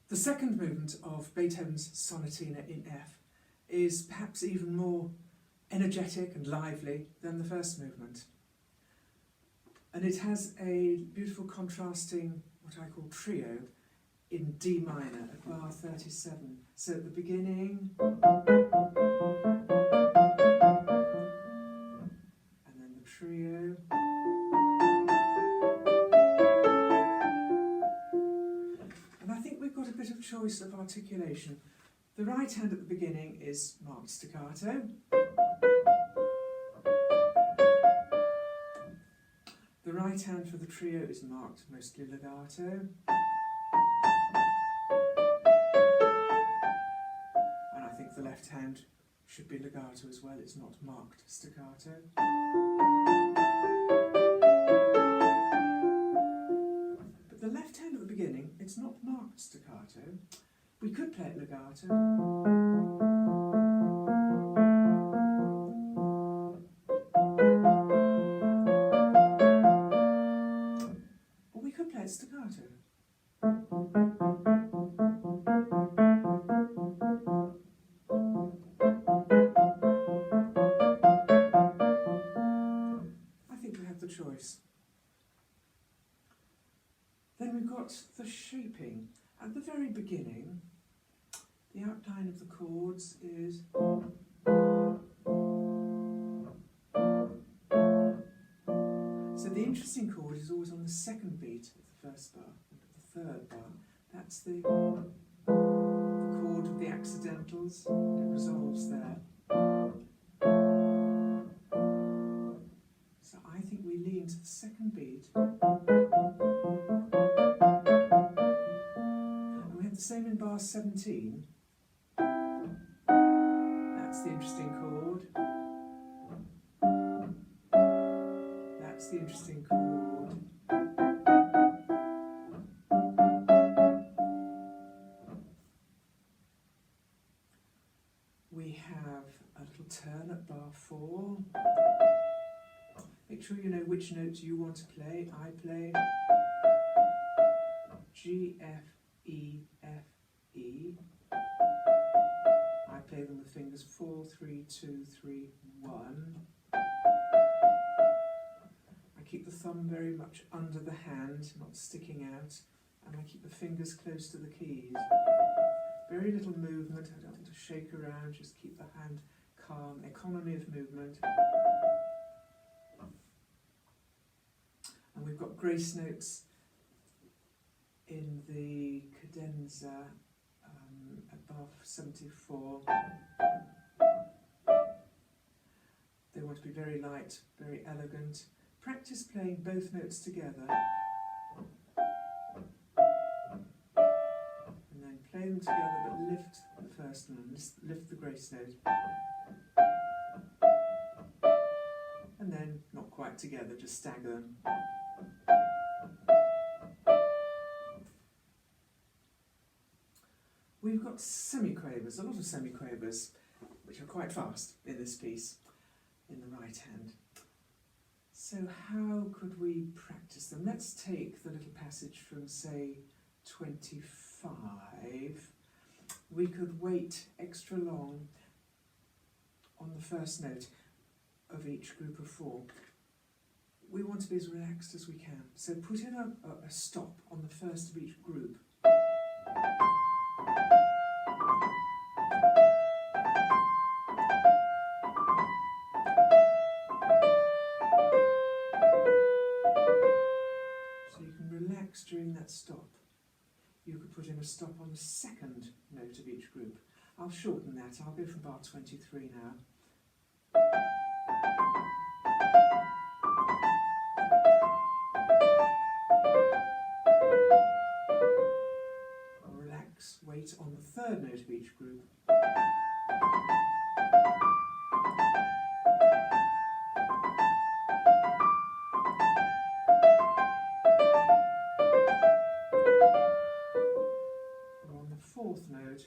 The second movement of Beethoven's Sonatina in F is perhaps even more energetic and lively than the first movement. And it has a beautiful contrasting, what I call trio, in D minor at bar 37. So at the beginning, and then the trio, and I think we've got a bit of choice of articulation. The right hand at the beginning is marked staccato. The right hand for the trio is marked mostly legato. And I think the left hand should be legato as well, it's not marked staccato. But the left hand at the beginning, it's not marked staccato. We could play it legato. Or we could play it staccato. I think we have the choice. Then we've got the shaping. At the very beginning, the outline of the chords is so the interesting chord is always on the second beat of the first bar and the third bar. That's the chord of the accidentals. It resolves there. So I think we lean to the second beat. The same in bar 17. That's the interesting chord. That's the interesting chord. We have a little turn at bar 4. Make sure you know which notes you want to play. I play G, F, E, F, E. I play them with fingers 4, 3, 2, 3, 1. I keep the thumb very much under the hand, not sticking out, and I keep the fingers close to the keys. Very little movement, I don't want to shake around, just keep the hand calm, economy of movement. And we've got grace notes in the cadenza above 74. They want to be very light, very elegant. Practice playing both notes together. And then play them together, but lift the first one, lift the grace note. And then, not quite together, just stagger them. We've got semiquavers, a lot of semiquavers, which are quite fast in this piece, in the right hand. So how could we practice them? Let's take the little passage from, say, 25. We could wait extra long on the first note of each group of 4. We want to be as relaxed as we can. So put in a stop on the first of each group. During that stop, you could put in a stop on the second note of each group. I'll shorten that, I'll go from bar 23 now. Relax, wait on the third note of each group. Fourth note.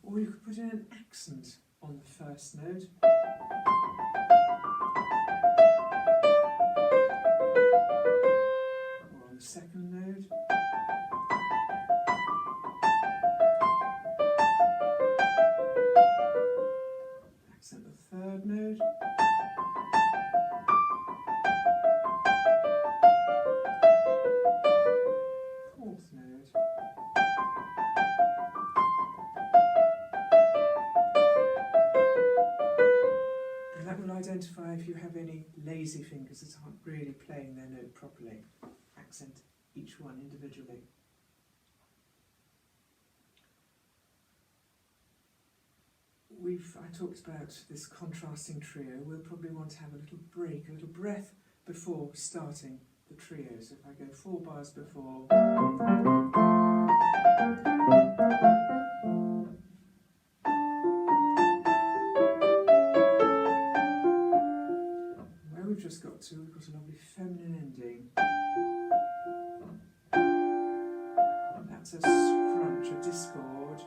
Or you could put in an accent on the first note. third note, fourth note, and that will identify if you have any lazy fingers that aren't really playing their note properly. Accent each one individually. I talked about this contrasting trio. We'll probably want to have a little break, a little breath before starting the trio. So if I go 4 bars before, where we've just got to, we've got a lovely feminine ending. And that's a scrunch, a discord.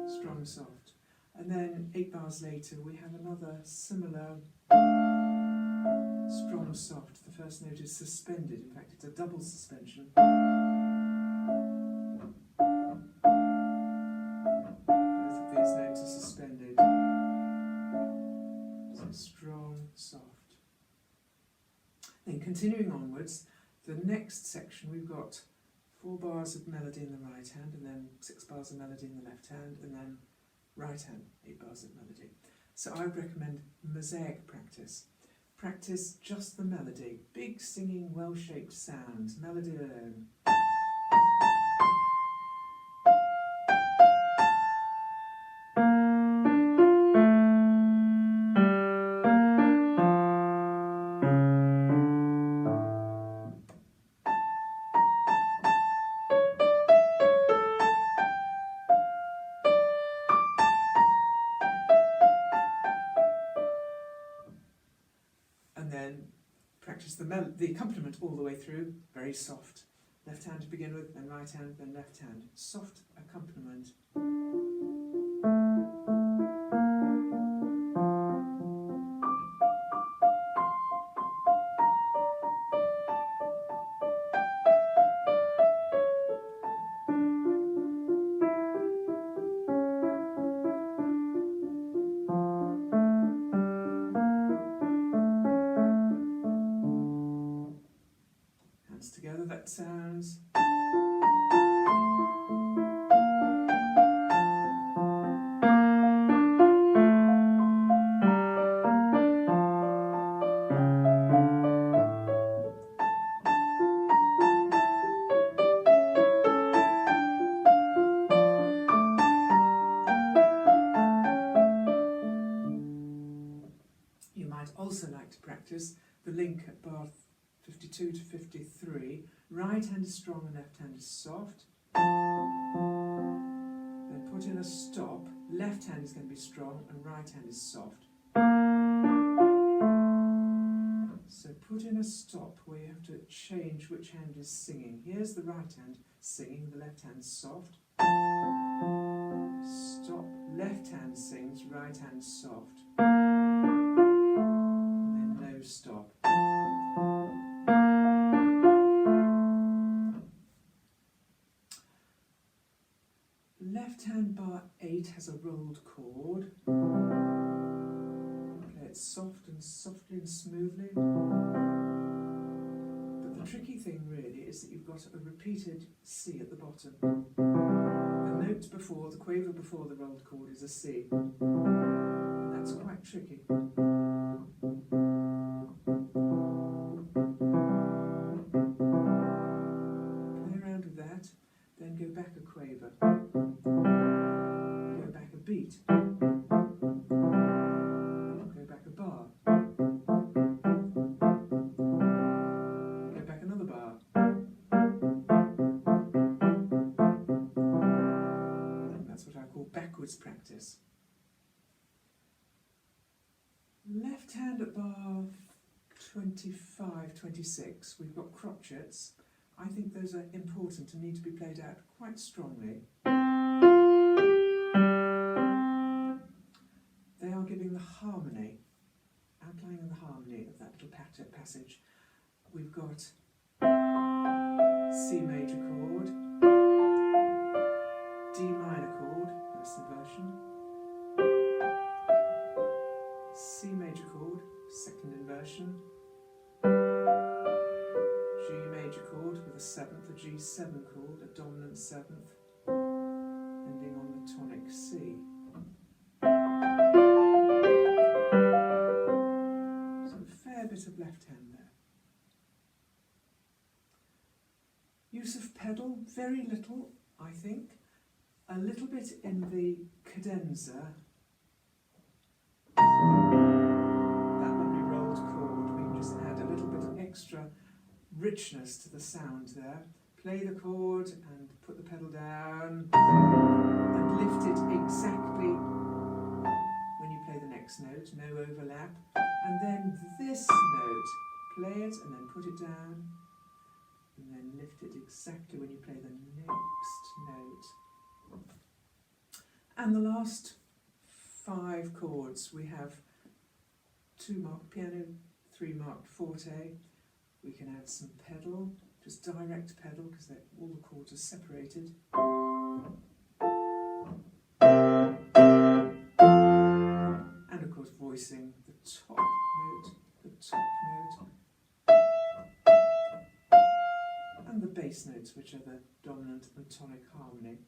Strong, soft. And then 8 bars later we have another similar strong, soft. The first note is suspended, in fact it's a double suspension. Both of these notes are suspended. So strong, soft. Then continuing onwards, the next section we've got 4 bars of melody in the right hand, and then 6 bars of melody in the left hand, and then right hand, 8 bars of melody. So I would recommend mosaic practice. Practice just the melody, big singing, well-shaped sounds, melody alone. And then practice the accompaniment all the way through, very soft. Left hand to begin with, then right hand, then left hand. Soft accompaniment. Together, that sounds. You might also like to practice the link at bar 52 to 53, right hand is strong and left hand is soft. Then put in a stop, left hand is going to be strong and right hand is soft. So put in a stop where you have to change which hand is singing. Here's the right hand singing, the left hand soft. Stop, left hand sings, right hand soft. And then no stop. Left hand bar 8 has a rolled chord. Play it soft and softly and smoothly. But the tricky thing really is that you've got a repeated C at the bottom. The note before, the quaver before the rolled chord is a C. And that's quite tricky. Play around with that, then go back a quaver. Go back a beat. Go back a bar. Go back another bar. And that's what I call backwards practice. Left hand at bar 25, 26, we've got crotchets. I think those are important and need to be played out quite strongly. They are giving the harmony, outlining the harmony of that little passage. We've got C major chord, D minor chord, first inversion, position. G major chord with a seventh, a G7 chord, a dominant seventh, ending on the tonic C. So a fair bit of left hand there. Use of pedal, very little, I think. A little bit in the cadenza. That lovely rolled chord, we can just add a little bit of extra richness to the sound there. Play the chord and put the pedal down and lift it exactly when you play the next note, no overlap. And then this note, play it and then put it down and then lift it exactly when you play the next note. And the last 5 chords, we have 2 marked piano, 3 marked forte. We can add some pedal, just direct pedal, because all the chords are separated. And of course voicing the top note, and the bass notes, which are the dominant and tonic harmony.